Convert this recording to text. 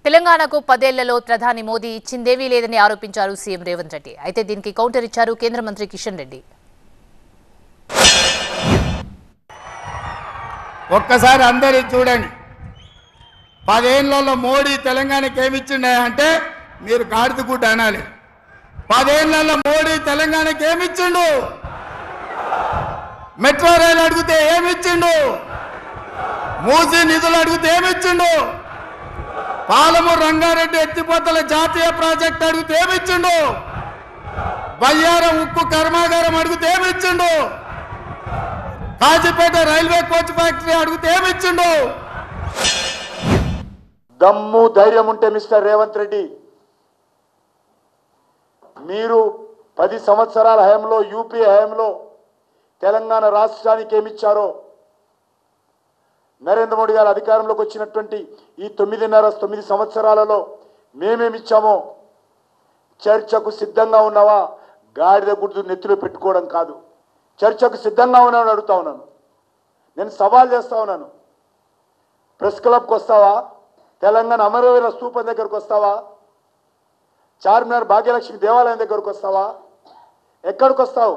తెలంగాణకు 10 ఏళ్లలో ప్రధాని మోదీ ఇచ్చిందేవీ లేదని ఆరోపించారు సీఎం రేవంత్ రెడ్డి. అయితే దీనికి కౌంటర్ ఇచ్చారు కేంద్ర మంత్రి కిషన్ రెడ్డి. ఒక్కసారి అందరూ చూడండి, 10 ఏళ్లలో మోడీ తెలంగాణకి ఏమిచ్చిండే అంటే మీరు గాడిద గుడ్డ అనాలి. 10 ఏళ్లలో మోడీ తెలంగాణకి ఏమిచ్చిండు? మెట్రో రైలు అడిగితే ఏమిచ్చిండు? మూసీ నిధులు అడిగితే ఏమిచ్చిండు? పాలమూరు రంగారెడ్డి ఎత్తిపోతల జాతీయ ప్రాజెక్ట్ అడిగితే ఏమిచ్చిండు? బయ్యారం ఉక్కు కర్మాగారం అడిగితే ఏమిచ్చిండు? కాజీపేట రైల్వే కోచ్ ఫ్యాక్టరీ అడిగితే ఏమిచ్చిండు? దమ్ము ధైర్యం ఉంటే మిస్టర్ రేవంత్ రెడ్డి, మీరు 10 సంవత్సరాల హయాంలో యూపీ హయాంలో తెలంగాణ రాష్ట్రానికి ఏమిచ్చారో, నరేంద్ర మోడీ గారు అధికారంలోకి వచ్చినటువంటి ఈ 9 సంవత్సరాలలో మేమేమిచ్చామో చర్చకు సిద్ధంగా ఉన్నావా? గాడిద గుడ్డు నెత్తిలో పెట్టుకోవడం కాదు. చర్చకు సిద్ధంగా ఉన్నామని అడుగుతా ఉన్నాను. నేను సవాల్ చేస్తా ఉన్నాను. ప్రెస్ క్లబ్కి వస్తావా? తెలంగాణ అమరవీర స్తూపం దగ్గరకు వస్తావా? చార్మినార్ భాగ్యలక్ష్మి దేవాలయం దగ్గరకు వస్తావా? ఎక్కడికి వస్తావు?